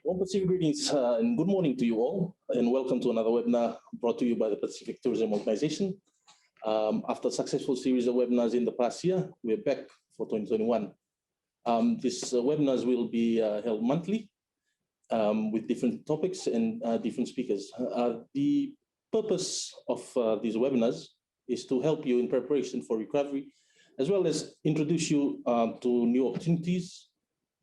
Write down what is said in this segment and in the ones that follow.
Well, Pacific greetings and good morning to you all, and welcome to another webinar brought to you by the Pacific Tourism Organization. After a successful series of webinars in the past year, we're back for 2021. These webinars will be held monthly with different topics and different speakers. The purpose of these webinars is to help you in preparation for recovery, as well as introduce you to new opportunities,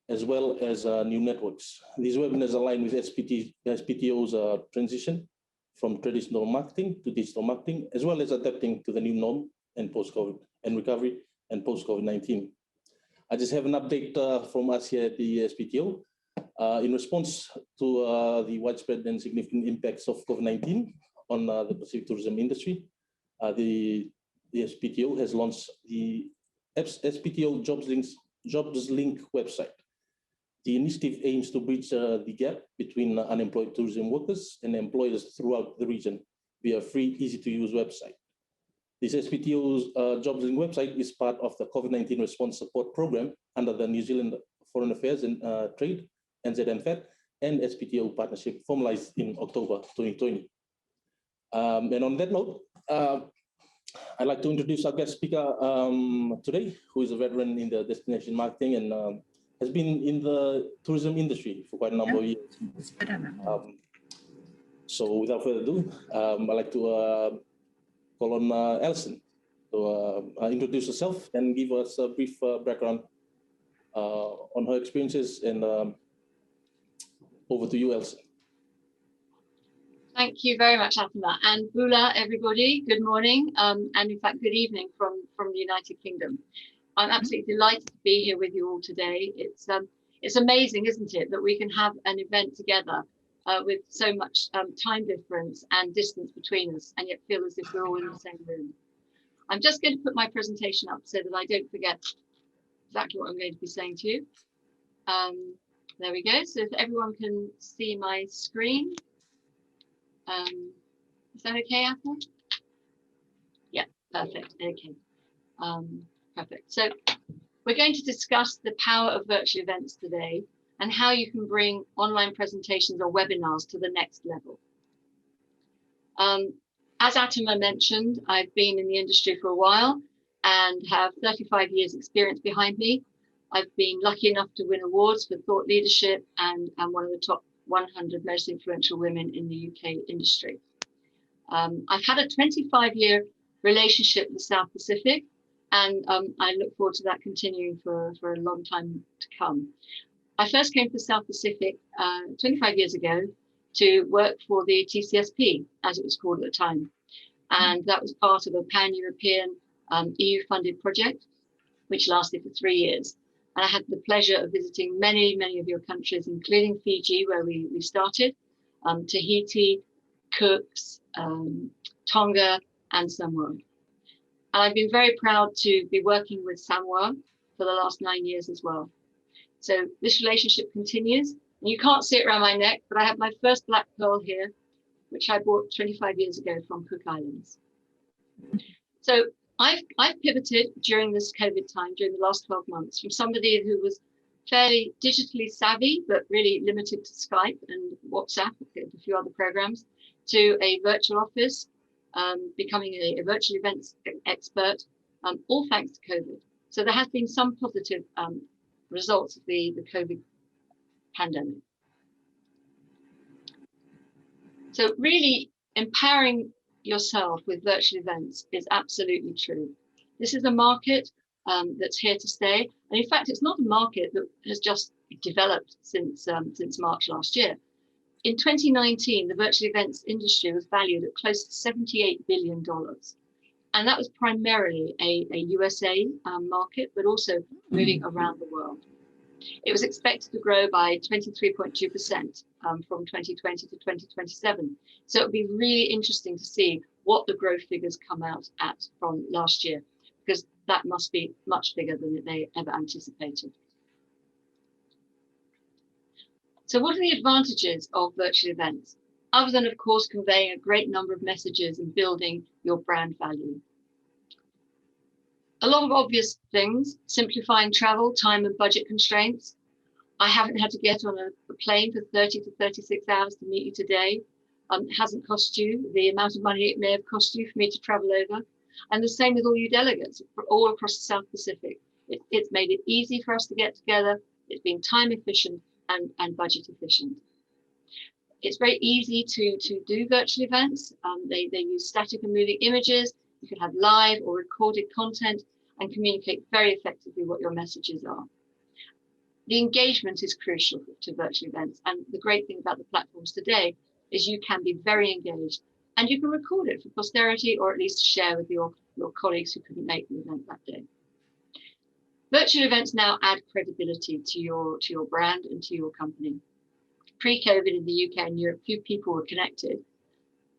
as well as new networks. These webinars align with SPTO's transition from traditional marketing to digital marketing, as well as adapting to the new norm and post-COVID and recovery and post-COVID-19. I just have an update from us here at the SPTO. In response to the widespread and significant impacts of COVID-19 on the Pacific tourism industry, the SPTO has launched the SPTO Jobs Link website. The initiative aims to bridge the gap between unemployed tourism workers and employers throughout the region via a free, easy-to-use website. This SPTO's Jobs Link website is part of the COVID-19 response support program under the New Zealand Foreign Affairs and Trade, NZMFAT, and SPTO partnership formalized in October 2020. And on that note, I'd like to introduce our guest speaker today, who is a veteran in the destination marketing and has been in the tourism industry for quite a number of years. So without further ado, I'd like to call on Alison to introduce herself and give us a brief background on her experiences. And over to you, Alison. Thank you very much, Atma. And Bula, everybody, good morning, and in fact, good evening from the United Kingdom. I'm absolutely delighted to be here with you all today. It's amazing, isn't it, that we can have an event together with so much time difference and distance between us, and yet feel as if we're all in the same room. I'm just going to put my presentation up so that I don't forget exactly what I'm going to be saying to you. There we go. So if everyone can see my screen. Is that okay, Apple? Yeah, perfect. Okay. Perfect. So we're going to discuss the power of virtual events today and how you can bring online presentations or webinars to the next level. As Atma mentioned, I've been in the industry for a while and have 35 years experience behind me. I've been lucky enough to win awards for thought leadership, and I'm one of the top 100 most influential women in the UK industry. I've had a 25-year relationship with the South Pacific, and I look forward to that continuing for a long time to come. I first came to the South Pacific 25 years ago to work for the TCSP, as it was called at the time. And that was part of a pan-European EU-funded project, which lasted for 3 years. And I had the pleasure of visiting many, many of your countries, including Fiji, where we started, Tahiti, Cooks, Tonga, and Samoa. And I've been very proud to be working with Samoa for the last 9 years as well. So this relationship continues. And you can't see it around my neck, but I have my first black pearl here, which I bought 25 years ago from Cook Islands. So I've pivoted during this COVID time, during the last 12 months, from somebody who was fairly digitally savvy, but really limited to Skype and WhatsApp, a few other programs, to a virtual office, becoming a virtual events expert, all thanks to COVID. So there has been some positive results of the COVID pandemic. So really empowering yourself with virtual events is absolutely true. This is a market that's here to stay. And in fact, it's not a market that has just developed since March last year. In 2019, the virtual events industry was valued at close to $78 billion. And that was primarily a USA market, but also moving around the world. It was expected to grow by 23.2% from 2020 to 2027. So it would be really interesting to see what the growth figures come out at from last year, because that must be much bigger than they ever anticipated. So what are the advantages of virtual events, other than, of course, conveying a great number of messages and building your brand value? A lot of obvious things: simplifying travel, time and budget constraints. I haven't had to get on a plane for 30 to 36 hours to meet you today. It hasn't cost you the amount of money it may have cost you for me to travel over. And the same with all you delegates all across the South Pacific. It's made it easy for us to get together. It's been time efficient and budget efficient. It's very easy to do virtual events. They use static and moving images. You can have live or recorded content and communicate very effectively what your messages are. The engagement is crucial to virtual events. And the great thing about the platforms today is you can be very engaged and you can record it for posterity or at least share with your colleagues who couldn't make the event that day. Virtual events now add credibility to your brand and to your company. Pre-COVID in the UK and Europe, few people were connected,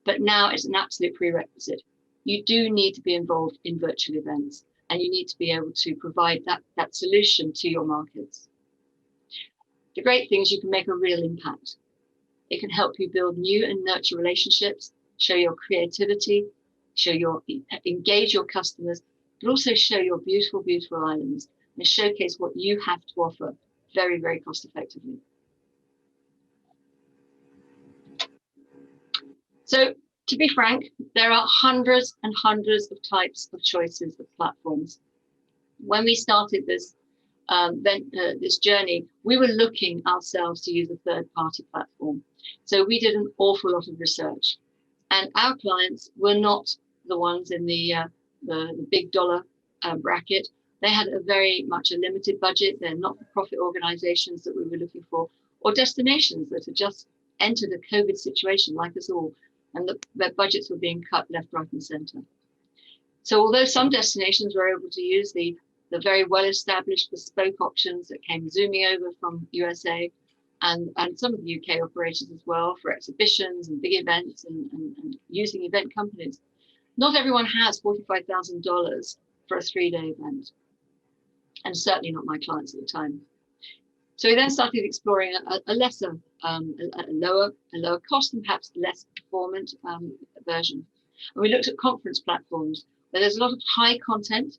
but now it's an absolute prerequisite. You do need to be involved in virtual events and you need to be able to provide that solution to your markets. The great thing is you can make a real impact. It can help you build new and nurture relationships, show your creativity, engage your customers, but also show your beautiful, beautiful islands and showcase what you have to offer very, very cost effectively. So to be frank, there are hundreds and hundreds of types of choices of platforms. When we started this journey, we were looking ourselves to use a third-party platform. So we did an awful lot of research, and our clients were not the ones in the big dollar bracket. They had very much a limited budget. They're not-for-profit organizations that we were looking for, or destinations that had just entered a COVID situation like us all, and their budgets were being cut left, right, and center. So although some destinations were able to use the very well-established bespoke options that came zooming over from USA and some of the UK operators as well for exhibitions and big events and using event companies, not everyone has $45,000 for a 3-day event, and certainly not my clients at the time. So we then started exploring a lower cost and perhaps less performant version. And we looked at conference platforms where there's a lot of high content,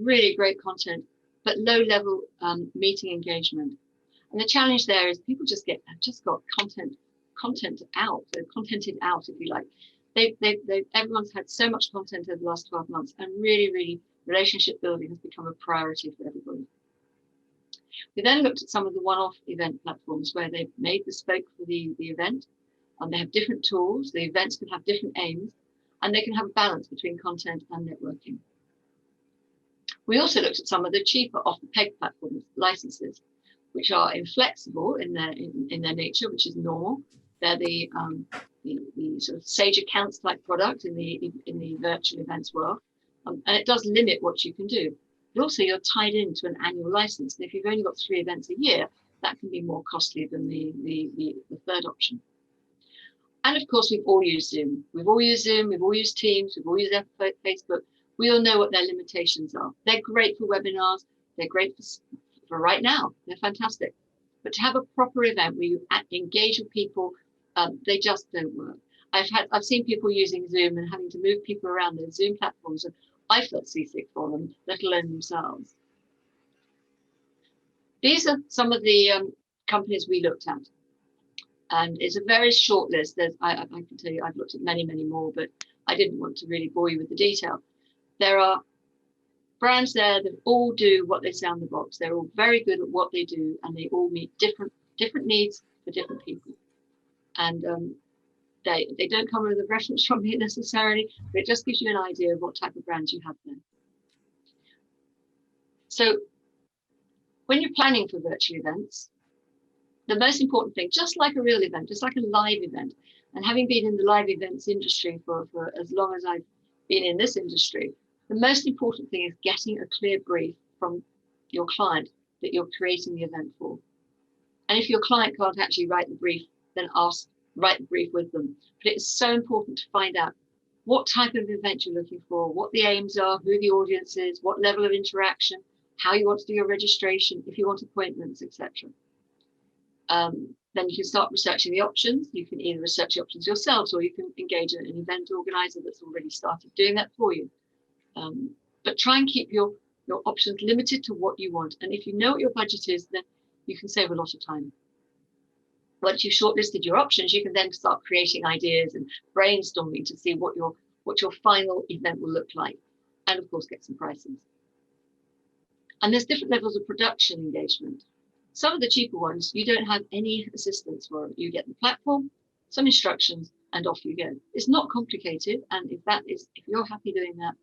really great content, but low level meeting engagement. And the challenge there is people just got content out, they're contented out, if you like. Everyone's had so much content over the last 12 months, and really relationship building has become a priority for everybody. We then looked at some of the one-off event platforms where they've made bespoke for the event, and they have different tools. The events can have different aims, and they can have a balance between content and networking. We also looked at some of the cheaper off-the-peg platforms, licenses, which are inflexible in their nature, which is normal. They're the sort of Sage Accounts type product in the virtual events world, and it does limit what you can do. But also you're tied into an annual license. And if you've only got 3 events a year, that can be more costly than the third option. And of course, we've all used Zoom. We've all used Zoom, we've all used Teams, we've all used Facebook. We all know what their limitations are. They're great for webinars. They're great for right now. They're fantastic. But to have a proper event where you engage with people, they just don't work. I've seen people using Zoom and having to move people around their Zoom platforms, and I felt seasick for them, let alone themselves. These are some of the companies we looked at. And it's a very short list. I can tell you, I've looked at many, many more, but I didn't want to really bore you with the detail. There are brands there that all do what they say on the box. They're all very good at what they do, and they all meet different needs for different people. And they don't come with a reference from me necessarily, but it just gives you an idea of what type of brands you have there. So when you're planning for virtual events, the most important thing, just like a real event, just like a live event, and having been in the live events industry for as long as I've been in this industry, the most important thing is getting a clear brief from your client that you're creating the event for. And if your client can't actually write the brief, then write the brief with them. But it's so important to find out what type of event you're looking for, what the aims are, who the audience is, what level of interaction, how you want to do your registration, if you want appointments, etc. Then you can start researching the options. You can either research the options yourselves, or you can engage an event organizer that's already started doing that for you. But try and keep your options limited to what you want. And if you know what your budget is, then you can save a lot of time. Once you've shortlisted your options, you can then start creating ideas and brainstorming to see what your final event will look like, and of course get some prices. And there's different levels of production engagement. Some of the cheaper ones, you don't have any assistance for. You get the platform, some instructions, and off you go. It's not complicated, and if you're happy doing that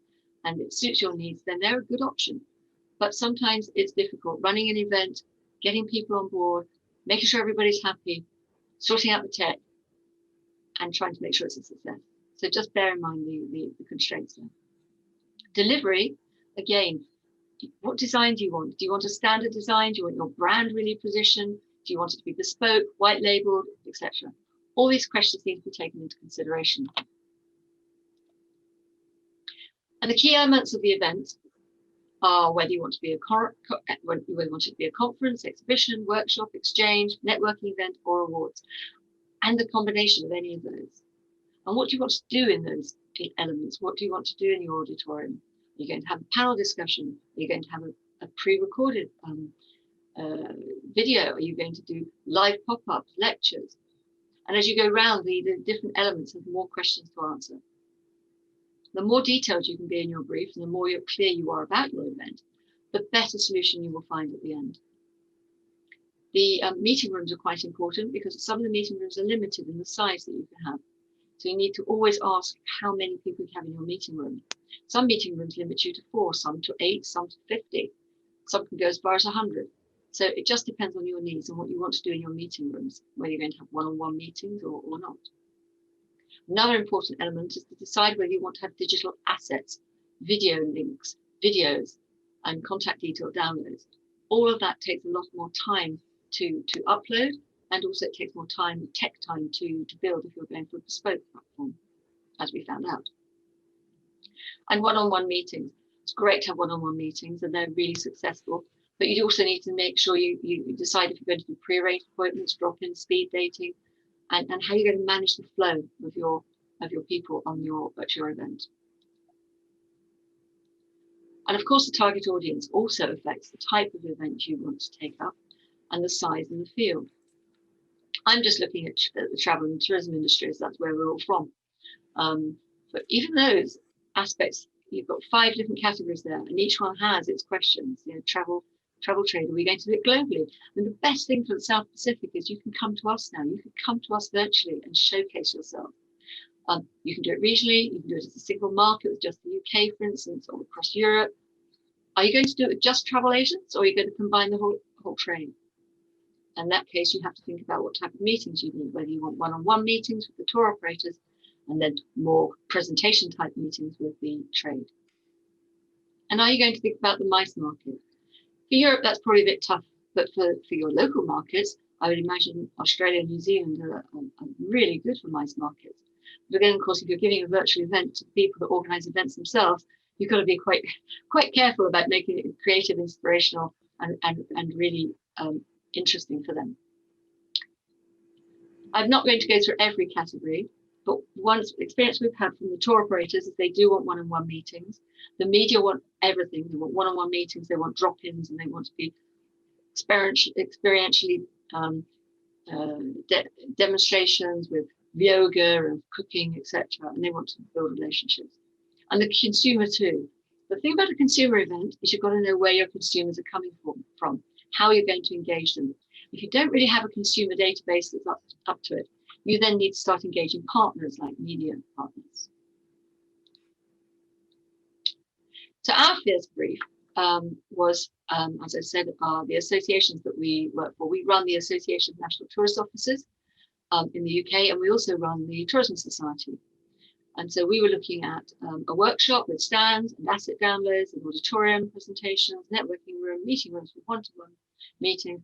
and it suits your needs, then they're a good option. But sometimes it's difficult running an event, getting people on board, making sure everybody's happy, sorting out the tech, and trying to make sure it's a success. So just bear in mind the constraints there. Delivery, again, what design do you want? Do you want a standard design? Do you want your brand really positioned? Do you want it to be bespoke, white labeled, etc.? All these questions need to be taken into consideration. And the key elements of the event are whether you want to be a conference, exhibition, workshop, exchange, networking event, or awards, and the combination of any of those. And what do you want to do in those elements? What do you want to do in your auditorium? Are you going to have a panel discussion? Are you going to have a pre-recorded video? Are you going to do live pop-ups, lectures? And as you go around, the different elements have more questions to answer. The more detailed you can be in your brief, and the more clear you are about your event, the better solution you will find at the end. The meeting rooms are quite important because some of the meeting rooms are limited in the size that you can have. So you need to always ask how many people you have in your meeting room. Some meeting rooms limit you to 4, some to 8, some to 50. Some can go as far as 100. So it just depends on your needs and what you want to do in your meeting rooms, whether you're going to have one-on-one meetings or not. Another important element is to decide whether you want to have digital assets, video links, videos, and contact detail downloads. All of that takes a lot more time to upload, and also it takes more time, tech time to build if you're going for a bespoke platform, as we found out. And one-on-one meetings. It's great to have one-on-one meetings, and they're really successful. But you also need to make sure you decide if you're going to do pre-arranged appointments, drop-in, speed dating, and how you're going to manage the flow of your people at your event. And of course, the target audience also affects the type of event you want to take up and the size and the field. I'm just looking at the travel and tourism industry, as that's where we're all from. But even those aspects, you've got 5 different categories there, and each one has its questions. You know, travel trade, are we going to do it globally? And the best thing for the South Pacific is you can come to us now. You can come to us virtually and showcase yourself. You can do it regionally. You can do it as a single market with just the UK, for instance, or across Europe. Are you going to do it with just travel agents, or are you going to combine the whole trade? In that case, you have to think about what type of meetings you need, whether you want one-on-one meetings with the tour operators and then more presentation type meetings with the trade. And are you going to think about the MICE market? For Europe, that's probably a bit tough, but for your local markets, I would imagine Australia and New Zealand are really good for MICE markets. But again, of course, if you're giving a virtual event to people that organize events themselves, you've got to be quite careful about making it creative, inspirational, and really interesting for them. I'm not going to go through every category, but one experience we've had from the tour operators is they do want one-on-one meetings. The media want everything. They want one-on-one meetings, they want drop-ins, and they want to be experientially demonstrations with yoga and cooking, etc. And they want to build relationships. And the consumer too. The thing about a consumer event is you've got to know where your consumers are coming from, how you're going to engage them. If you don't really have a consumer database that's up to it, you then need to start engaging partners like media partners. So our first brief was, as I said, the associations that we work for. We run the Association of National Tourist Officers in the UK, and we also run the Tourism Society. And so we were looking at a workshop with stands and asset downloads, an auditorium, presentations, networking room, meeting rooms with one-to-one meetings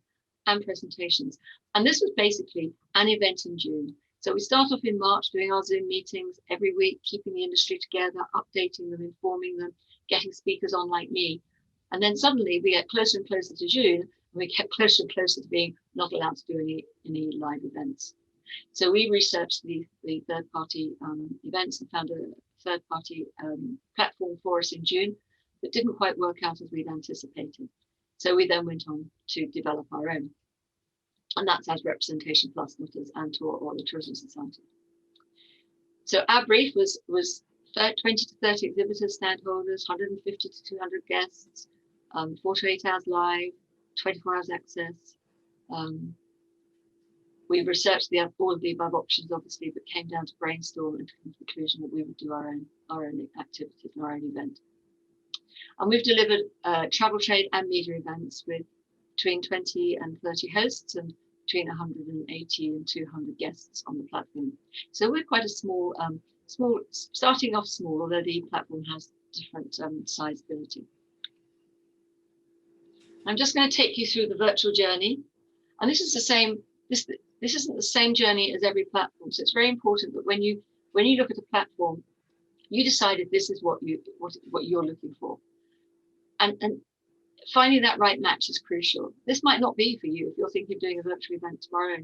and presentations. And this was basically an event in June. So we start off in March doing our Zoom meetings every week, keeping the industry together, updating them, informing them, getting speakers on like me. And then suddenly we get closer and closer to June, and we get closer and closer to being not allowed to do any live events. So we researched the third-party events and found a third-party platform for us in June that didn't quite work out as we'd anticipated. So we then went on to develop our own. And that's as Representation Plus, not as ANTOR or the Tourism Society. So our brief was 20 to 30 exhibitors, stand holders, 150 to 200 guests, 4 to 8 hours live, 24 hours access. We researched all of the above options, obviously, but came down to brainstorm and to the conclusion that we would do our own activities and our own event. And we've delivered travel, trade and media events with between 20 and 30 hosts and between 180 and 200 guests on the platform. So we're quite a small, starting off small, although the platform has different sizeability. I'm just going to take you through the virtual journey. And this is the same, this isn't the same journey as every platform. So it's very important that when you look at a platform, you decided this is what you're looking for. And finding that right match is crucial. This might not be for you if you're thinking of doing a virtual event tomorrow.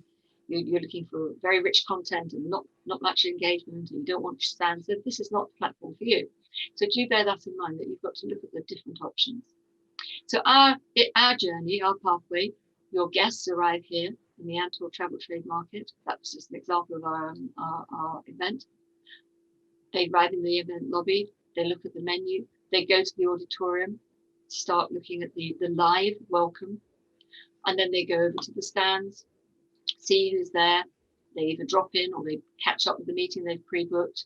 You're looking for very rich content and not much engagement, and you don't want to stand. So this is not the platform for you. So do bear that in mind, that you've got to look at the different options. So our journey, our pathway, your guests arrive here in the Antor Travel Trade Market. That's just an example of our event. They arrive in the event lobby, they look at the menu, they go to the auditorium, start looking at the live welcome, and then they go over to the stands, see who's there. They either drop in or they catch up with the meeting they've pre-booked,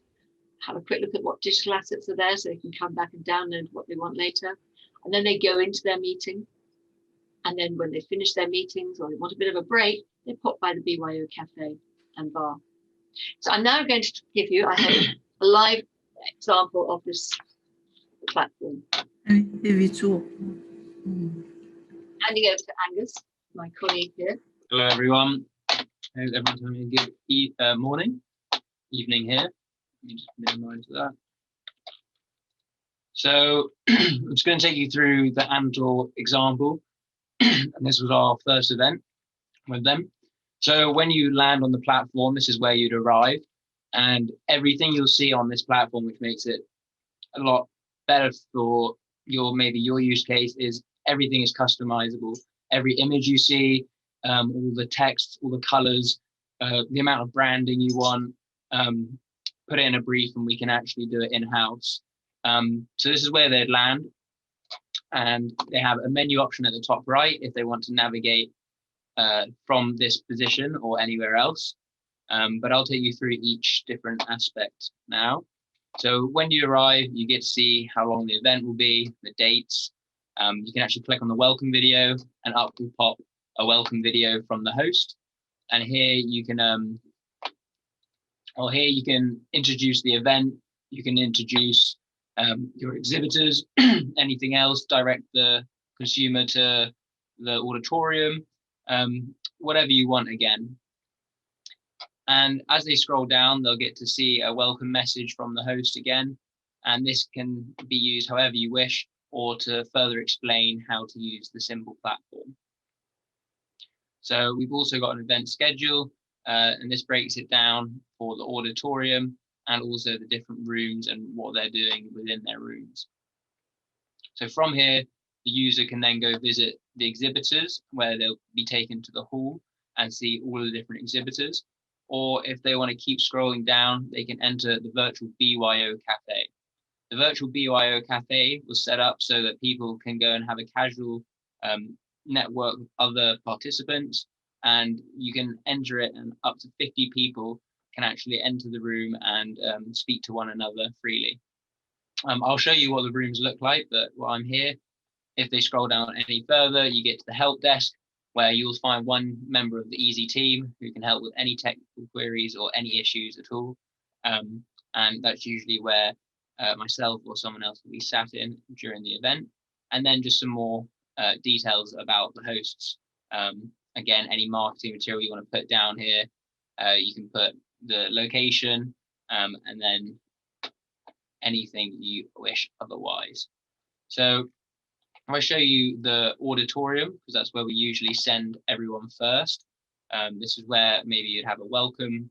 have a quick look at what digital assets are there so they can come back and download what they want later. And then they go into their meeting. And then when they finish their meetings or they want a bit of a break, they pop by the BYO cafe and bar. So I'm now going to give you, I hope, a live example of this platform. Handing over to Angus, my colleague here. Hello, everyone. Hope everyone's having a good morning, evening here. Let me just minimize that. So I'm just going to take you through the Andor example. And this was our first event with them. So when you land on the platform, this is where you'd arrive. And everything you'll see on this platform, which makes it a lot better for maybe your use case, is everything is customizable. Every image you see, all the text, all the colors, the amount of branding you want, put it in a brief and we can actually do it in-house. So this is where they'd land. And they have a menu option at the top right if they want to navigate from this position or anywhere else. But I'll take you through each different aspect now. So when you arrive, you get to see how long the event will be, the dates. You can actually click on the welcome video and up will pop a welcome video from the host. And here you can introduce the event. You can introduce your exhibitors, anything else, direct the consumer to the auditorium, whatever you want again. And as they scroll down, they'll get to see a welcome message from the host again. And this can be used however you wish, or to further explain how to use the simple platform. So we've also got an event schedule, and this breaks it down for the auditorium and also the different rooms and what they're doing within their rooms. So from here, the user can then go visit the exhibitors, where they'll be taken to the hall and see all of the different exhibitors. Or if they want to keep scrolling down, they can enter the virtual BYO cafe. The virtual BYO cafe was set up so that people can go and have a casual network with other participants, and you can enter it and up to 50 people can actually enter the room and speak to one another freely. I'll show you what the rooms look like, but while I'm here, if they scroll down any further, you get to the help desk, where you'll find one member of the EASY team who can help with any technical queries or any issues at all. And that's usually where myself or someone else will be sat in during the event. And then just some more details about the hosts. Again, any marketing material you want to put down here, you can put the location and then anything you wish otherwise. So I'll show you the auditorium, because that's where we usually send everyone first. This is where maybe you'd have a welcome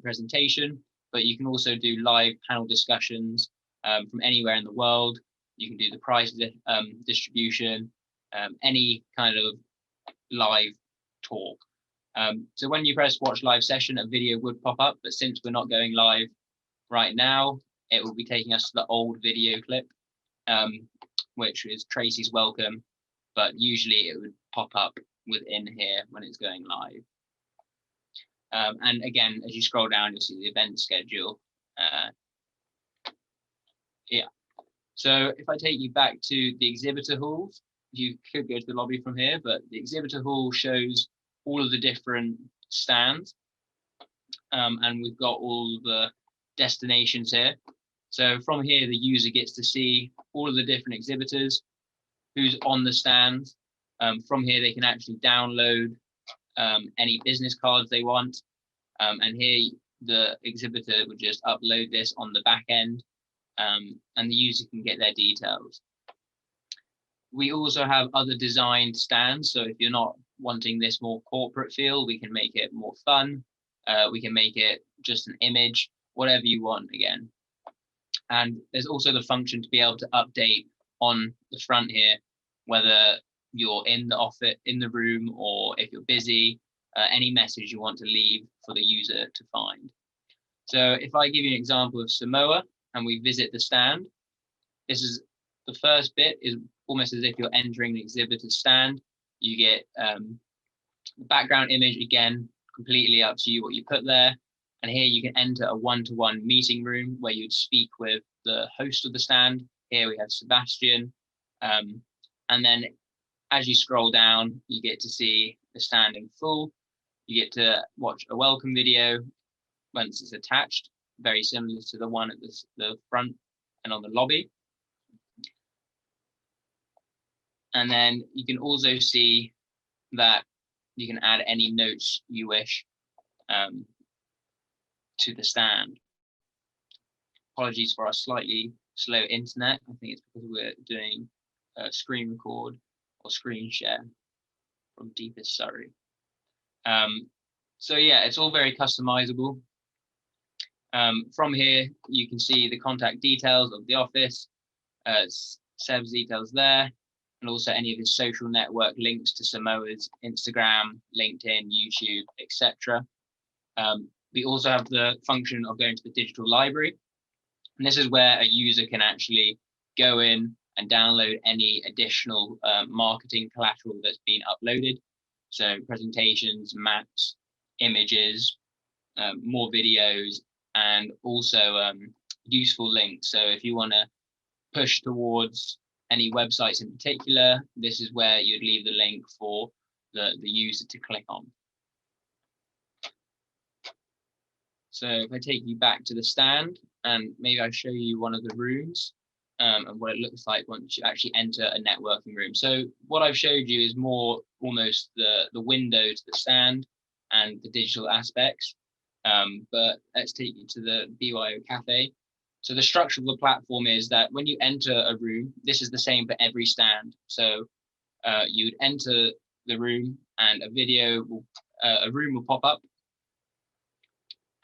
presentation, but you can also do live panel discussions from anywhere in the world. You can do the prize distribution, any kind of live talk. So when you press watch live session, a video would pop up, but since we're not going live right now, it will be taking us to the old video clip, which is Tracy's welcome, but usually it would pop up within here when it's going live. And again, as you scroll down, you'll see the event schedule. Yeah. So if I take you back to the exhibitor halls, you could go to the lobby from here, but the exhibitor hall shows all of the different stands. And we've got all the destinations here. So from here, the user gets to see all of the different exhibitors, who's on the stand. From here, they can actually download any business cards they want. And here, the exhibitor would just upload this on the back end, and the user can get their details. We also have other designed stands. So if you're not wanting this more corporate feel, we can make it more fun. We can make it just an image, whatever you want again. And there's also the function to be able to update on the front here, whether you're in the office, in the room, or if you're busy, any message you want to leave for the user to find. So if I give you an example of Samoa and we visit the stand, this is the first bit is almost as if you're entering the exhibitor stand. You get the background image, again, completely up to you what you put there. And here you can enter a one-to-one meeting room where you'd speak with the host of the stand. Here we have Sebastian. And then as you scroll down, you get to see the stand in full. You get to watch a welcome video once it's attached, very similar to the one at the front and on the lobby. And then you can also see that you can add any notes you wish to the stand. Apologies for our slightly slow internet. I think it's because we're doing a screen record or screen share from deepest Surrey. So yeah, it's all very customizable. From here, you can see the contact details of the office, Seb's details there, and also any of his social network links to Samoa's Instagram, LinkedIn, YouTube, etc. We also have the function of going to the digital library. And this is where a user can actually go in and download any additional marketing collateral that's been uploaded. So presentations, maps, images, more videos, and also useful links. So if you want to push towards any websites in particular, this is where you'd leave the link for the user to click on. So if I take you back to the stand, and maybe I show you one of the rooms and what it looks like once you actually enter a networking room. So what I've showed you is more almost the window to the stand and the digital aspects. But let's take you to the BYO Cafe. So the structure of the platform is that when you enter a room, this is the same for every stand. So you'd enter the room and a room will pop up.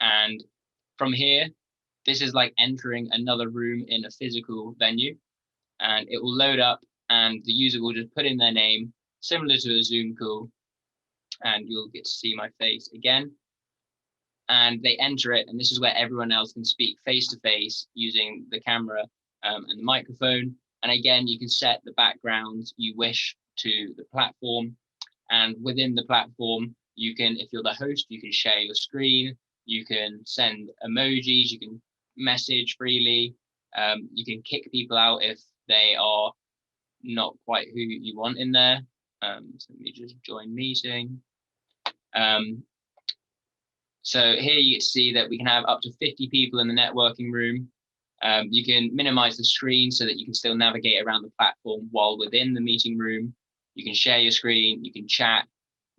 And from here, this is like entering another room in a physical venue, and it will load up and the user will just put in their name, similar to a Zoom call, and you'll get to see my face again. And they enter it, and this is where everyone else can speak face to face using the camera and the microphone. And again, you can set the backgrounds you wish to the platform. And within the platform, you can, if you're the host, you can share your screen, you can send emojis, you can message freely, you can kick people out if they are not quite who you want in there. So let me just join meeting. So here you see that we can have up to 50 people in the networking room. You can minimize the screen so that you can still navigate around the platform while within the meeting room. You can share your screen, you can chat.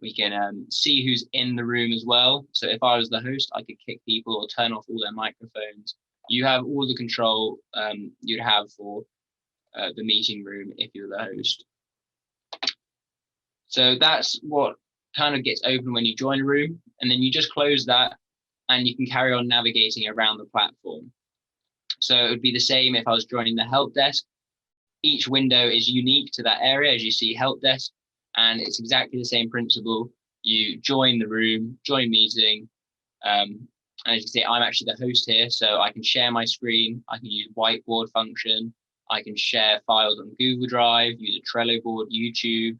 We can see who's in the room as well. So if I was the host, I could kick people or turn off all their microphones. You have all the control you'd have for the meeting room if you're the host. So that's what kind of gets open when you join a room, and then you just close that and you can carry on navigating around the platform. So it would be the same if I was joining the help desk. Each window is unique to that area, as you see help desk, and it's exactly the same principle. you join the room, join meeting. And as you can see, I'm actually the host here, so I can share my screen. I can use whiteboard function. I can share files on Google Drive, use a Trello board, YouTube,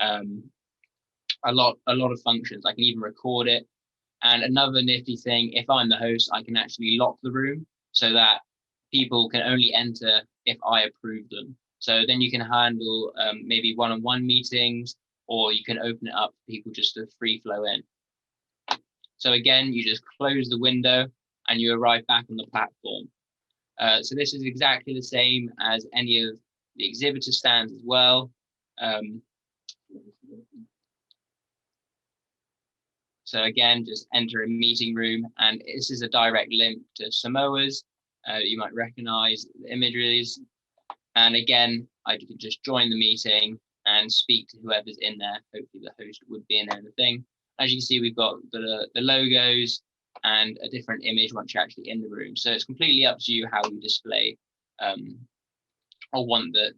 a lot of functions. I can even record it. And another nifty thing, if I'm the host, I can actually lock the room so that people can only enter if I approve them. So then you can handle maybe one-on-one meetings, or you can open it up for people just to free flow in. So again, you just close the window and you arrive back on the platform. So this is exactly the same as any of the exhibitor stands as well. So again, just enter a meeting room, and this is a direct link to Samoa's. You might recognize the images. And again, I can just join the meeting and speak to whoever's in there. Hopefully the host would be in there and the thing. As you can see, we've got the logos and a different image once you're actually in the room. So it's completely up to you how you display or want the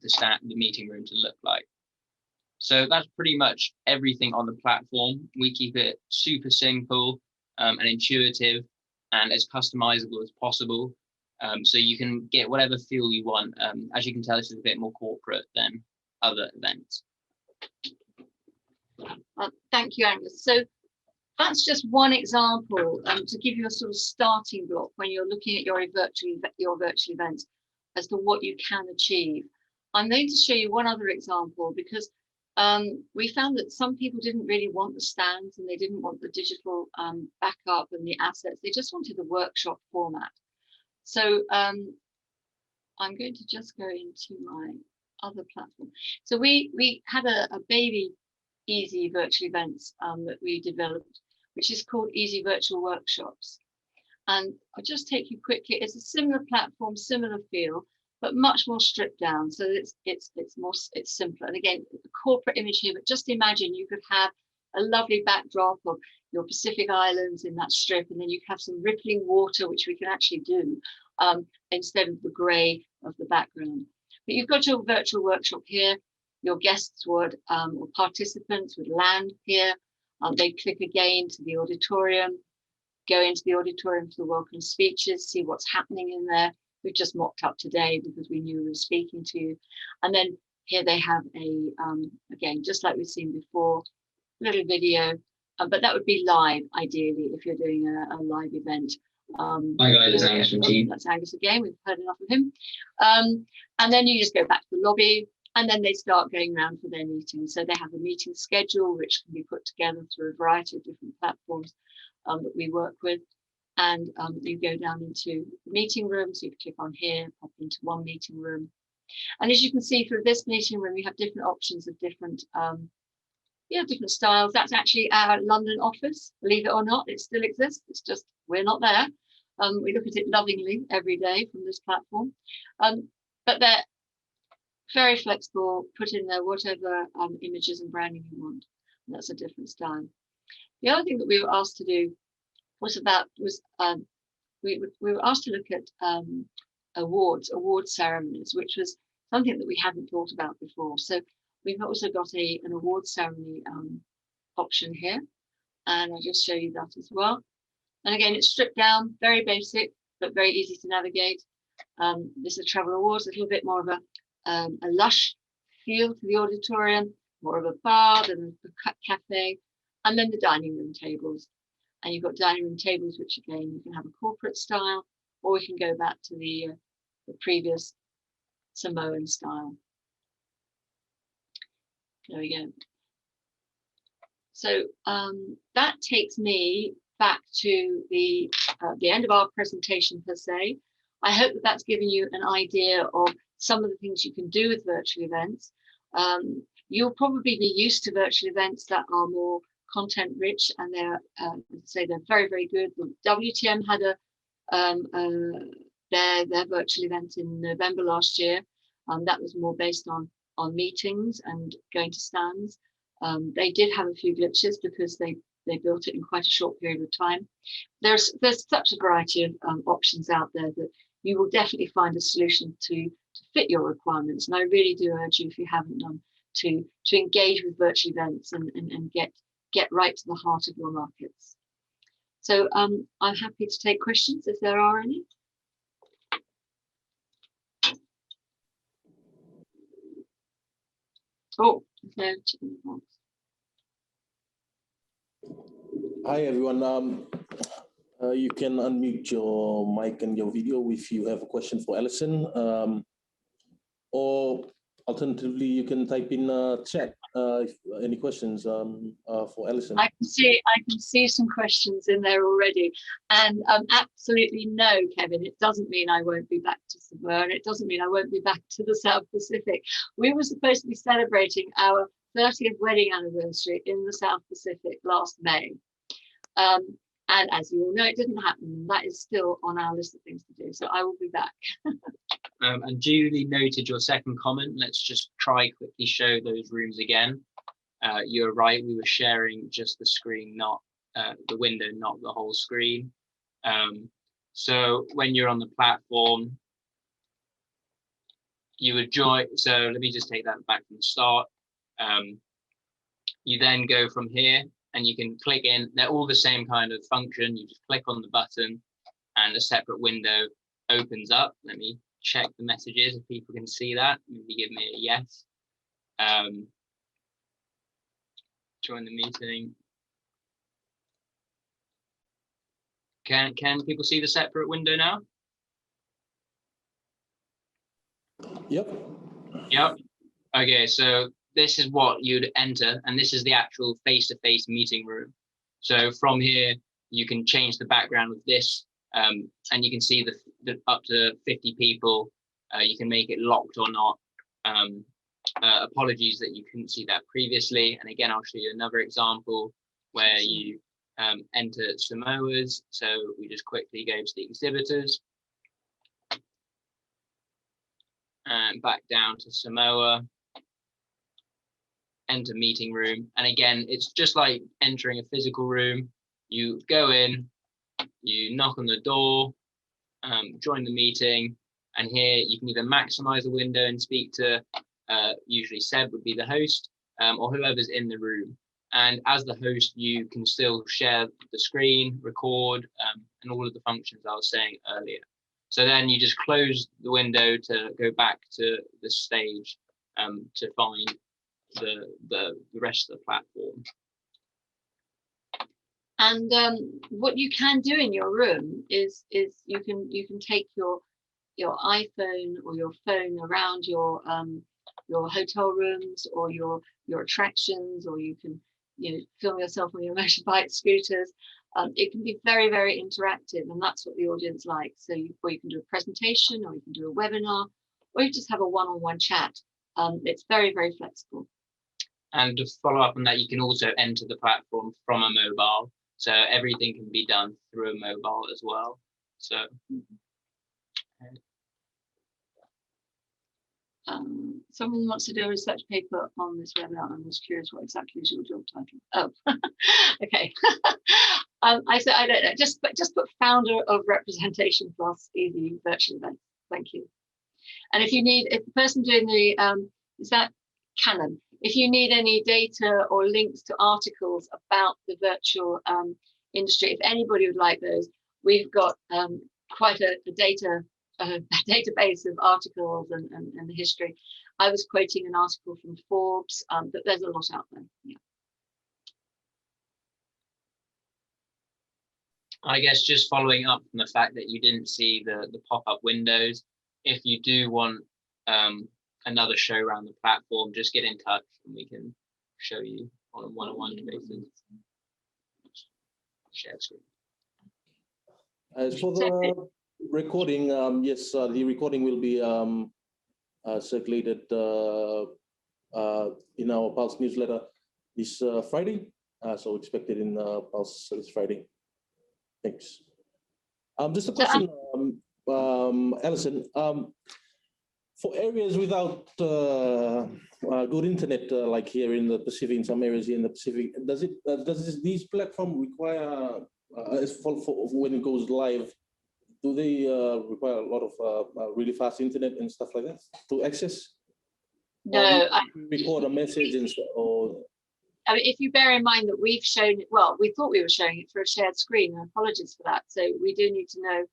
meeting room to look like. So that's pretty much everything on the platform. We keep it super simple and intuitive and as customizable as possible. So you can get whatever feel you want. As you can tell, this is a bit more corporate than other events. Thank you, Angus. So that's just one example to give you a sort of starting block when you're looking at your virtual events as to what you can achieve. I'm going to show you one other example because we found that some people didn't really want the stands and they didn't want the digital backup and the assets. They just wanted the workshop format. So I'm going to just go into my other platform. So we had a baby easy virtual events that we developed, which is called Easy Virtual Workshops. And I'll just take you quickly. It's a similar platform, similar feel, but much more stripped down. So it's simpler. And again, the corporate image here, but just imagine you could have a lovely backdrop of your Pacific Islands in that strip, and then you have some rippling water, which we can actually do instead of the grey of the background. But you've got your virtual workshop here. Your guests would, or participants would land here. They click again to the auditorium, go into the auditorium for the welcome speeches, see what's happening in there. We've just mocked up today because we knew we were speaking to you. And then here they have a, again, just like we've seen before, little video, but that would be live, ideally, if you're doing a live event. Hi guys, it's Angus from Team. That's Angus again, we've heard enough of him. And then you just go back to the lobby, and then they start going around for their meetings. So they have a meeting schedule, which can be put together through a variety of different platforms that we work with. And you go down into the meeting room. So you click on here, pop into one meeting room. And as you can see through this meeting room, we have different options of different, different styles. That's actually our London office. Believe it or not, it still exists. It's just, we're not there. We look at it lovingly every day from this platform. But they're very flexible, put in there whatever images and branding you want. And that's a different style. The other thing that we were asked to do was we were asked to look at award ceremonies, which was something that we hadn't thought about before. So we've also got an award ceremony option here, and I'll just show you that as well. And again, it's stripped down, very basic, but very easy to navigate. This is Travel Awards, a little bit more of a lush feel to the auditorium, more of a bar than a cafe, and then the dining room tables. And you've got dining room tables, which again, you can have a corporate style, or we can go back to the previous Samoan style. There we go. So that takes me back to the end of our presentation per se. I hope that that's given you an idea of some of the things you can do with virtual events. You'll probably be used to virtual events that are more content rich, and they're they're very, very good. WTM had their virtual event in November last year. That was more based on meetings and going to stands. They did have a few glitches because they built it in quite a short period of time. There's such a variety of options out there that you will definitely find a solution to fit your requirements. And I really do urge you, if you haven't done, to engage with virtual events and get get right to the heart of your markets. So I'm happy to take questions if there are any. Oh, no. Hi, everyone. You can unmute your mic and your video if you have a question for Alison, or alternatively, you can type in chat if any questions for Alison. I can see some questions in there already, and absolutely no, Kevin. It doesn't mean I won't be back to Samoa, and it doesn't mean I won't be back to the South Pacific. We were supposed to be celebrating our 30th wedding anniversary in the South Pacific last May. And as you all know, it didn't happen. That is still on our list of things to do. So I will be back. And duly noted your second comment. Let's just try quickly show those rooms again. You're right, we were sharing just the screen, not the window, not the whole screen. So when you're on the platform, you would join. So let me just take that back from the start. You then go from here and you can click in. They're all the same kind of function. You just click on the button and a separate window opens up. Let me check the messages if people can see that. Maybe give me a yes. Join the meeting. Can people see the separate window now? Yep. Yep. Okay, so this is what you'd enter, and this is the actual face-to-face meeting room. So from here, you can change the background with this, and you can see the up to 50 people. You can make it locked or not. Apologies that you couldn't see that previously. And again, I'll show you another example where you enter Samoa's. So we just quickly go to the exhibitors and back down to Samoa, enter meeting room. And again, it's just like entering a physical room. You go in, you knock on the door, join the meeting, and here you can either maximize the window and speak to, usually Seb would be the host, or whoever's in the room. And as the host, you can still share the screen, record, and all of the functions I was saying earlier. So then you just close the window to go back to the stage to find the rest of the platform. And what you can do in your room is you can take your iPhone or your phone around your hotel rooms or your attractions, or you can film yourself on your motorbike, scooters. It can be very, very interactive, and that's what the audience likes. So you can do a presentation, or you can do a webinar, or you just have a one-on-one chat. It's very, very flexible. And to follow up on that, you can also enter the platform from a mobile. So everything can be done through a mobile as well. So someone wants to do a research paper on this webinar. I was curious, what exactly is your job title? Oh, okay. I said I don't know. Just put founder of Representation Plus Easy Virtual Events. Thank you. And if the person doing the is that Canon? If you need any data or links to articles about the virtual industry, if anybody would like those, we've got quite a database of articles and history. I was quoting an article from Forbes, but there's a lot out there. Yeah. I guess just following up from the fact that you didn't see the pop-up windows, if you do want another show around the platform, just get in touch and we can show you on a one-on-one basis. Share screen. As for the recording, yes, the recording will be circulated in our Pulse newsletter this Friday. So expect it in Pulse this Friday. Thanks. Just a question, Alison. For areas without good internet, like here in the Pacific, in some areas here in the Pacific, does these platform require, for when it goes live, do they require a lot of really fast internet and stuff like that to access? No, record a message and or I mean, if you bear in mind that we've shown it, well, we thought we were showing it for a shared screen, and apologies for that. So we do need to know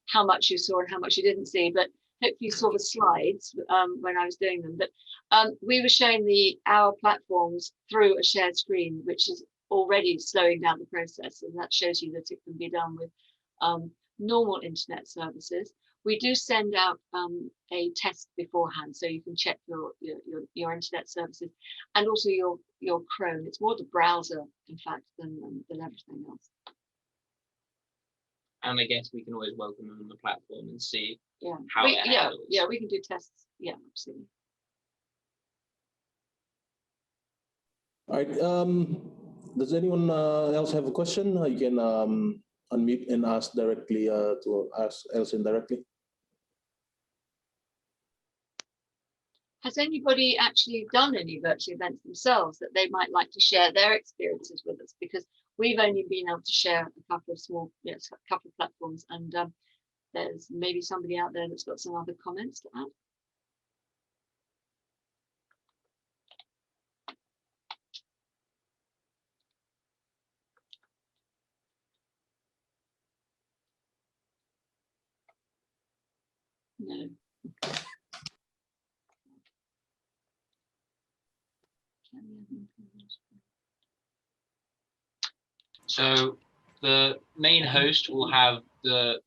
how much you saw and how much you didn't see, but hopefully you saw the slides when I was doing them. But we were showing our platforms through a shared screen, which is already slowing down the process, and that shows you that it can be done with normal internet services. We do send out a test beforehand, so you can check your internet services and also your Chrome. It's more the browser, in fact, than everything else. And I guess we can always welcome them on the platform and see how it handles. Yeah, we can do tests. Yeah, absolutely. All right. Does anyone else have a question? You can unmute and ask directly to ask Alison directly. Has anybody actually done any virtual events themselves that they might like to share their experiences with us? Because we've only been able to share a couple of small, a couple of platforms, and there's maybe somebody out there that's got some other comments to add. No. So the main host will have the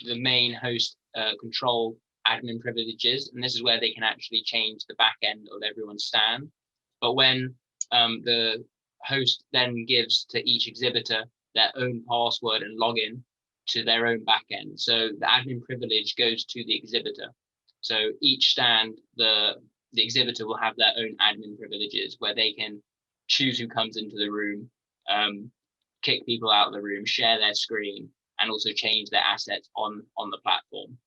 main host control admin privileges, and this is where they can actually change the back end of everyone's stand. But when the host then gives to each exhibitor their own password and login to their own back end, so the admin privilege goes to the exhibitor. So each stand, the exhibitor will have their own admin privileges where they can choose who comes into the room, kick people out of the room, share their screen, and also change their assets on the platform.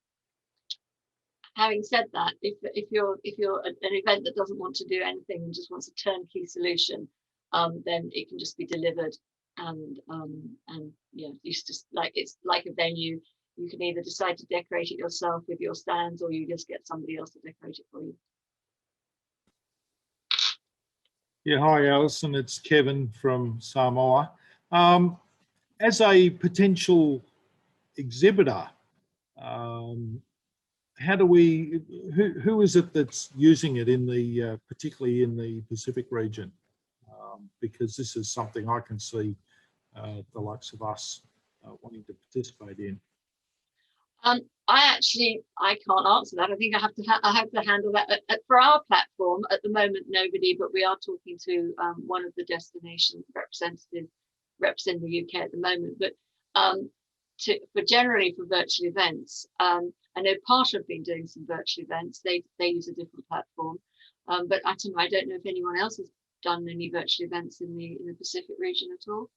Having said that, if you're an event that doesn't want to do anything and just wants a turnkey solution, then it can just be delivered, and yeah, it's like a venue. You can either decide to decorate it yourself with your stands, or you just get somebody else to decorate it for you. Yeah, hi Alison, it's Kevin from Samoa. As a potential exhibitor, how do we, who is it that's using it in the, particularly in the Pacific region? Because this is something I can see the likes of us wanting to participate in. I can't answer that. I think I have to handle that. For our platform, at the moment, nobody, but we are talking to one of the destination representatives representing the UK at the moment. But generally for virtual events, I know Parta have been doing some virtual events. They use a different platform, but I don't know if anyone else has done any virtual events in the Pacific region at all.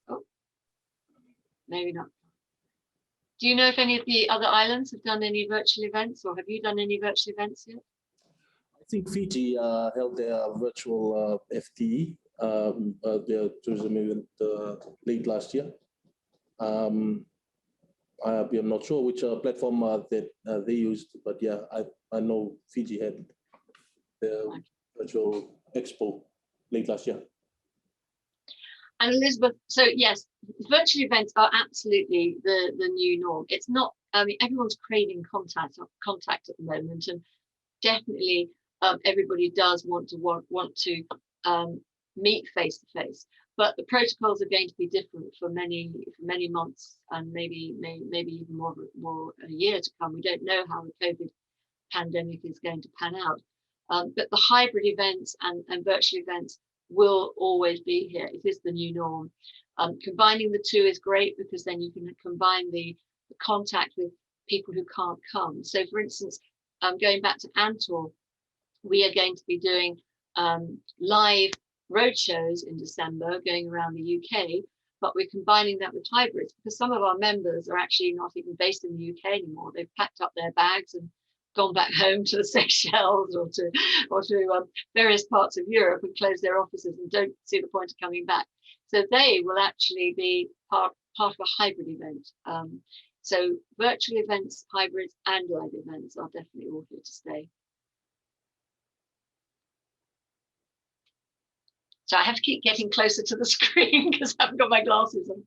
Oh, maybe not. Do you know if any of the other islands have done any virtual events, or have you done any virtual events yet? I think Fiji held their virtual FTE, their tourism event late last year. I'm not sure which platform that they used, but yeah, I know Fiji had their virtual expo late last year. And Elizabeth, so yes, virtual events are absolutely the new norm. It's not, I mean, everyone's craving contact at the moment, and definitely everybody does want to meet face to face. But the protocols are going to be different for many months, and maybe even more a year to come. We don't know how the COVID pandemic is going to pan out. But the hybrid events and virtual events will always be here. It is the new norm. Combining the two is great, because then you can combine the contact with people who can't come. So for instance, going back to Antor, we are going to be doing live roadshows in December going around the UK, but we're combining that with hybrids, because some of our members are actually not even based in the UK anymore. They've packed up their bags and gone back home to the Seychelles or to various parts of Europe and closed their offices and don't see the point of coming back. So they will actually be part of a hybrid event. So virtual events, hybrids, and live events are definitely all here to stay. So I have to keep getting closer to the screen because I haven't got my glasses on.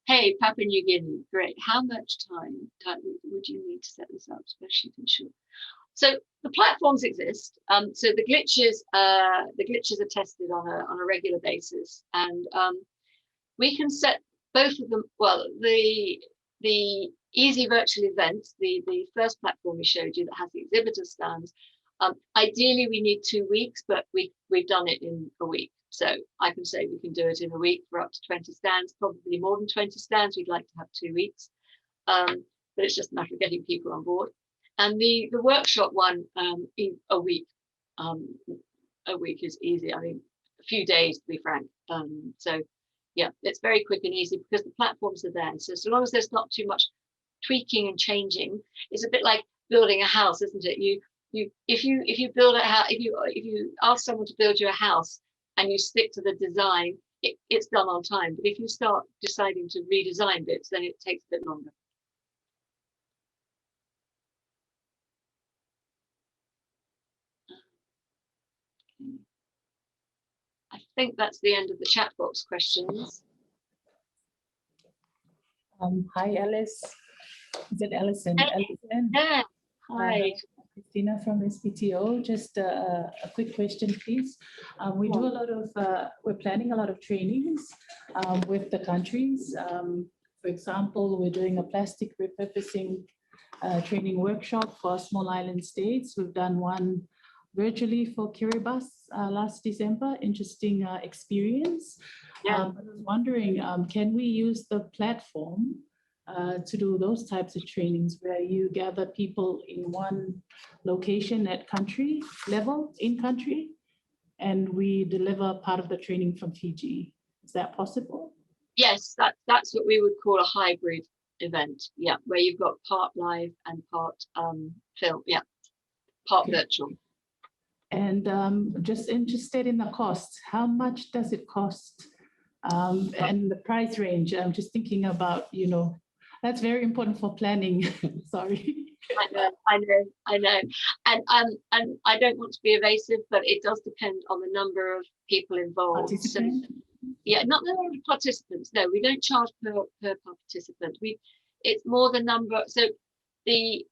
Hey, Papua New Guinea, great. How much time would you need to set this up, especially to ensure? So the platforms exist. So the glitches are tested on a regular basis, and we can set both of them. Well, the easy virtual events, the first platform we showed you that has the exhibitor stands. Ideally, we need 2 weeks, but we've done it in a week. So I can say we can do it in a week for up to 20 stands, probably more than 20 stands. We'd like to have 2 weeks, but it's just a matter of getting people on board. And the workshop one, in a week is easy. I mean, a few days to be frank. So yeah, it's very quick and easy because the platforms are there. So long as there's not too much tweaking and changing, it's a bit like building a house, isn't it? If you build a house, if you ask someone to build you a house and you stick to the design, it's done on time. But if you start deciding to redesign bits, then it takes a bit longer. I think that's the end of the chat box questions. Hi, Alice. Is it Alison? Alison? Yeah. Hi. Christina from SPTO. Just a quick question, please. We do a lot of, we're planning a lot of trainings with the countries. For example, we're doing a plastic repurposing training workshop for small island states. We've done one virtually for Kiribati last December. Interesting experience. Yeah. I was wondering, can we use the platform to do those types of trainings where you gather people in one location at country level, in country, and we deliver part of the training from Fiji? Is that possible? Yes, that's what we would call a hybrid event. Yeah, where you've got part live and part film. Yeah, part virtual. And just interested in the cost. How much does it cost? And the price range. I'm just thinking about, you know, that's very important for planning. Sorry. I know. And I don't want to be evasive, but it does depend on the number of people involved. So, yeah, not the number of participants. No, we don't charge per participant. It's more the number. So the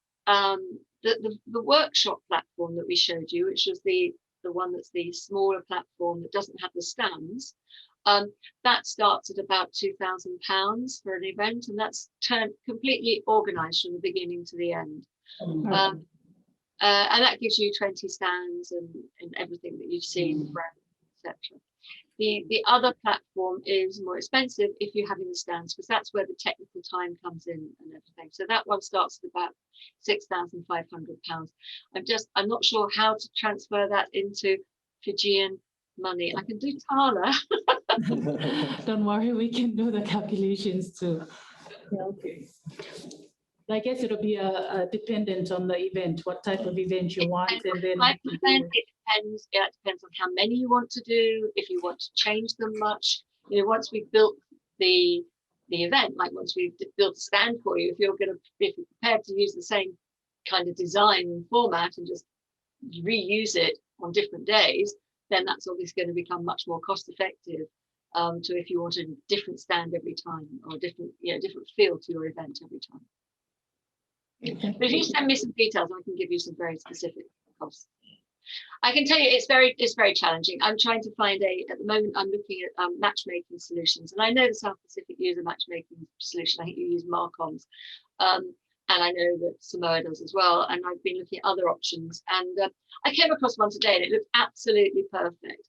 workshop platform that we showed you, which was the one that's the smaller platform that doesn't have the stands, that starts at about £2,000 for an event, and that's completely organised from the beginning to the end. And that gives you 20 stands and everything that you've seen, etc. The other platform is more expensive if you're having the stands, because that's where the technical time comes in and everything. So that one starts at about £6,500. I'm not sure how to transfer that into Fijian money. I can do Tana. Don't worry, we can do the calculations too. Yeah, okay. I guess it'll be dependent on the event, what type of event you want, and then it depends. Yeah, it depends on how many you want to do. If you want to change them much, you know, once we've built the event, like once we've built a stand for you, if you're prepared to use the same kind of design and format and just reuse it on different days, then that's obviously going to become much more cost effective. To if you want a different stand every time, or different feel to your event every time. But if you send me some details, I can give you some very specific costs. I can tell you it's very challenging. I'm trying to find at the moment I'm looking at matchmaking solutions, and I know the South Pacific use a matchmaking solution. I think you use Marcoms, and I know that Samoa does as well. And I've been looking at other options, and I came across one today, and it looked absolutely perfect.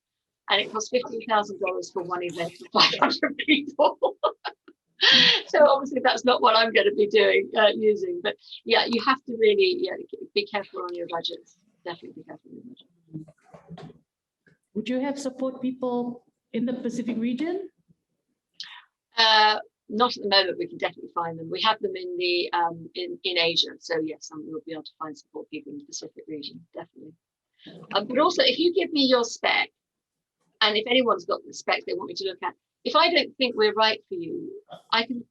And it costs $15,000 for one event for 500 people. So obviously that's not what I'm going to be doing, using. But yeah, you have to really be careful on your budgets. Definitely be careful on your budget. Would you have support people in the Pacific region? Not at the moment. We can definitely find them. We have them in the in Asia. So yes, we'll be able to find support people in the Pacific region, definitely. But also, if you give me your spec, and if anyone's got the spec they want me to look at, if I don't think we're right for you, I can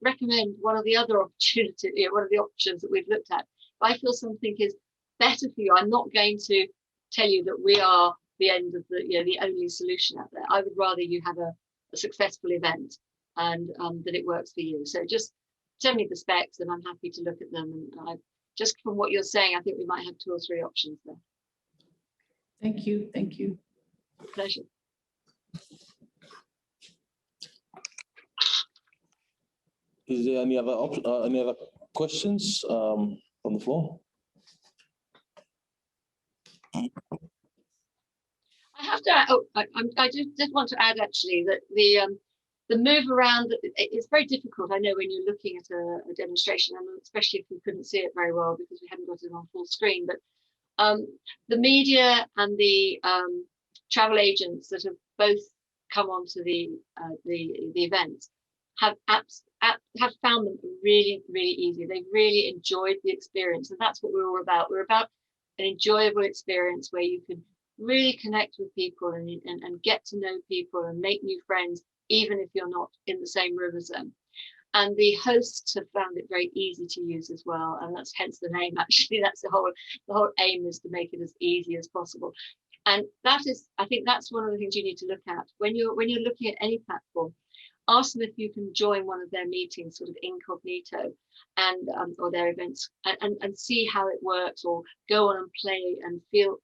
recommend one of the other opportunities, one of the options that we've looked at. If I feel something is better for you, I'm not going to tell you that we are the end of the only solution out there. I would rather you have a successful event and that it works for you. So just send me the specs and I'm happy to look at them. And just from what you're saying, I think we might have 2 or 3 options there. Thank you. Thank you. Pleasure. Is there any other questions from the floor? I have to. I just want to add actually that the move around it's very difficult. I know when you're looking at a demonstration, and especially if we couldn't see it very well because we hadn't got it on full screen. But the media and the travel agents that have both come onto the event have found them really, really easy. They really enjoyed the experience, and that's what we're all about. We're about an enjoyable experience where you can really connect with people and get to know people and make new friends, even if you're not in the same room as them. And the hosts have found it very easy to use as well, and that's hence the name. Actually, that's the whole aim, is to make it as easy as possible. And that is, I think that's one of the things you need to look at when you're looking at any platform. Ask them if you can join one of their meetings, sort of incognito, and or their events, and see how it works, or go on and play and feel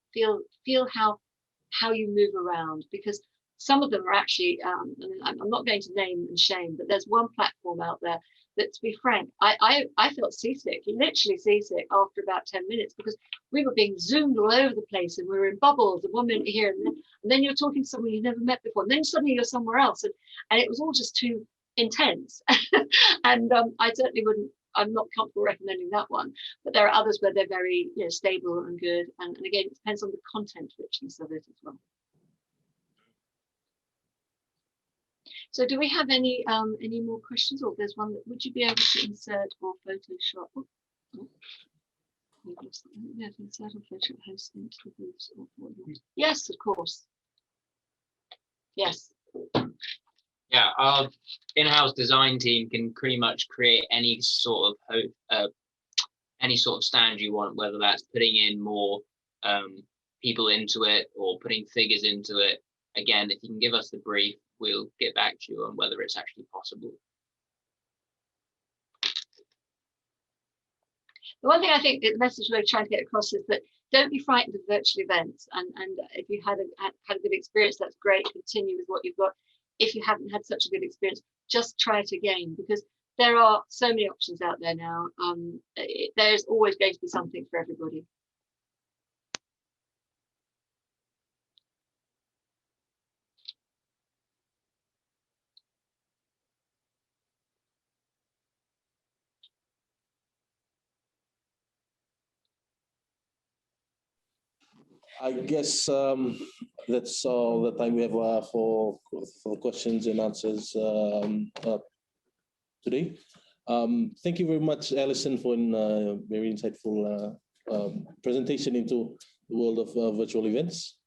how you move around, because some of them are actually, I'm not going to name and shame, but there's one platform out there that, to be frank, I felt seasick, literally seasick after about 10 minutes, because we were being zoomed all over the place and we were in bubbles, and 1 minute here and then you're talking to someone you've never met before, and then suddenly you're somewhere else, and it was all just too intense. And I certainly wouldn't, I'm not comfortable recommending that one, but there are others where they're very stable and good, and again, it depends on the content richness of it as well. So do we have any more questions? Or there's one that, would you be able to insert or Photoshop? Insert or Photoshop host into the groups. Yes, of course. Yes. Yeah, our in-house design team can pretty much create any sort of stand you want, whether that's putting in more people into it or putting figures into it. Again, if you can give us the brief, we'll get back to you on whether it's actually possible. The one thing I think the message we're trying to get across is that don't be frightened of virtual events, and if you had a good experience, that's great. Continue with what you've got. If you haven't had such a good experience, just try it again, because there are so many options out there now. There's always going to be something for everybody. I guess that's all the time we have for questions and answers today. Thank you very much, Alison, for a very insightful presentation into the world of virtual events.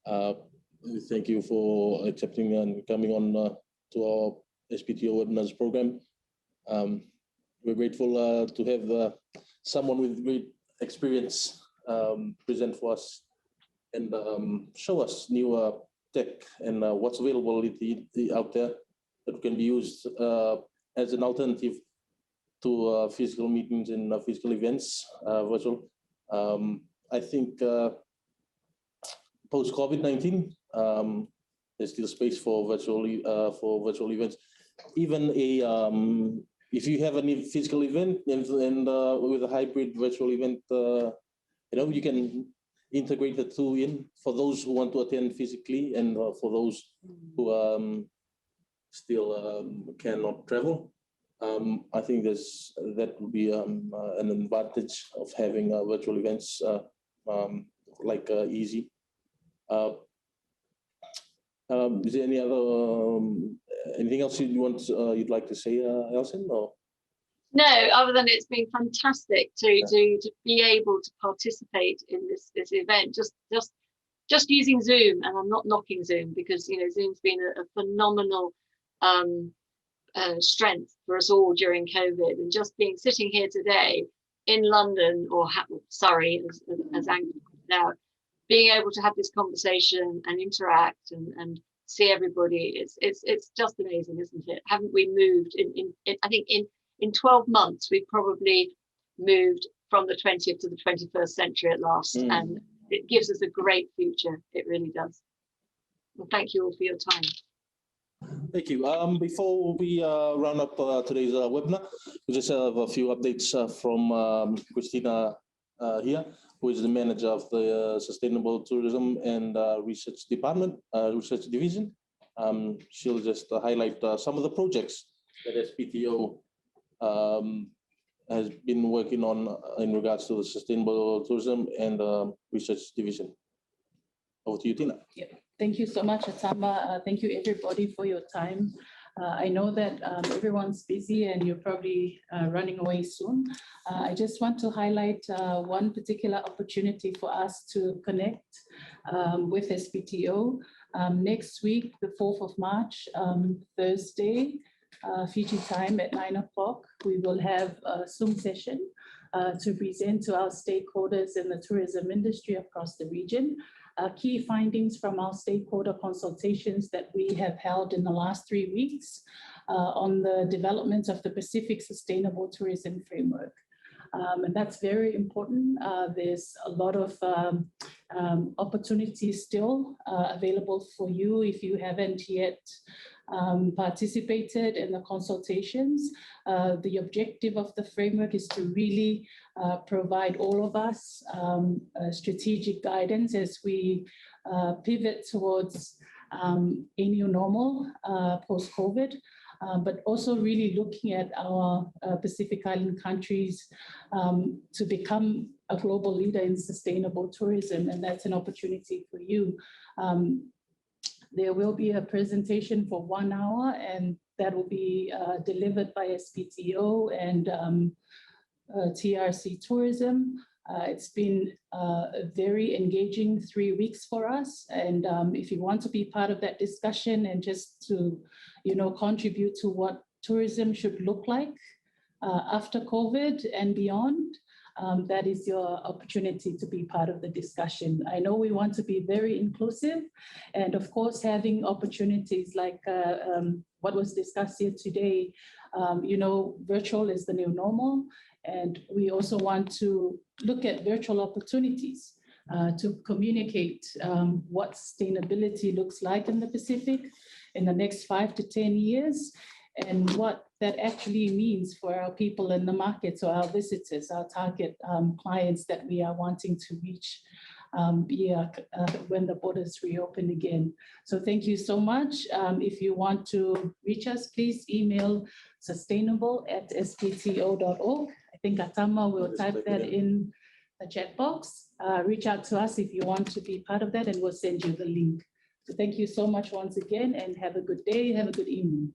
Thank you for accepting and coming on to our SPTO webinars program. We're grateful to have someone with great experience present for us and show us new tech and what's available out there that can be used as an alternative to physical meetings and physical events, virtual. I think post COVID-19, there's still space for virtual events. Even if you have a physical event and with a hybrid virtual event, you can integrate the two in for those who want to attend physically and for those who still cannot travel. I think that would be an advantage of having virtual events easy. Is there anything else you'd like to say, Alison? Or? No, other than it's been fantastic to be able to participate in this event. Just using Zoom, and I'm not knocking Zoom because Zoom's been a phenomenal strength for us all during COVID, and just sitting here today in London or Surrey, as Angus pointed out, being able to have this conversation and interact and see everybody, it's just amazing, isn't it? Haven't we moved I think in 12 months we've probably moved from the 20th to the 21st century at last, and it gives us a great future. It really does. Well, thank you all for your time. Thank you. Before we round up today's webinar, we just have a few updates from Christina here, who is the manager of the Sustainable Tourism and Research Department, Research Division. She'll just highlight some of the projects that SPTO has been working on in regards to the Sustainable Tourism and Research Division. Over to you, Tina. Yeah. Thank you so much, Atama. Thank you, everybody, for your time. I know that everyone's busy and you're probably running away soon. I just want to highlight one particular opportunity for us to connect with SPTO. Next week, the 4th of March, Thursday, Fiji time at 9 o'clock, we will have a Zoom session to present to our stakeholders in the tourism industry across the region. Key findings from our stakeholder consultations that we have held in the last 3 weeks on the development of the Pacific Sustainable Tourism Framework. And that's very important. There's a lot of opportunities still available for you if you haven't yet participated in the consultations. The objective of the framework is to really provide all of us strategic guidance as we pivot towards a new normal post-COVID. But also really looking at our Pacific Island countries to become a global leader in sustainable tourism, and that's an opportunity for you. There will be a presentation for 1 hour, and that will be delivered by SPTO and TRC Tourism. It's been a very engaging 3 weeks for us. And if you want to be part of that discussion and just to, contribute to what tourism should look like after COVID and beyond, that is your opportunity to be part of the discussion. I know we want to be very inclusive, and of course, having opportunities like what was discussed here today, virtual is the new normal. And we also want to look at virtual opportunities to communicate what sustainability looks like in the Pacific in the next 5 to 10 years, and what that actually means for our people in the market, so our visitors, our target clients that we are wanting to reach when the borders reopen again. So thank you so much. If you want to reach us, please email sustainable@spto.org. I think Atama will type that in the chat box. Reach out to us if you want to be part of that, and we'll send you the link. So thank you so much once again, and have a good day, have a good evening.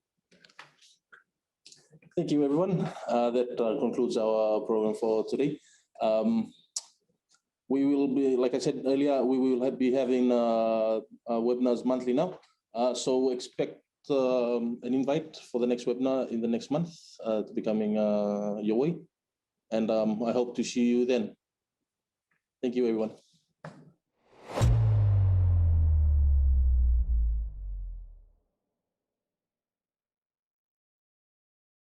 Thank you, everyone. That concludes our program for today. We will be, like I said earlier, we will be having webinars monthly now. So expect an invite for the next webinar in the next month to be coming your way. And I hope to see you then. Thank you, everyone.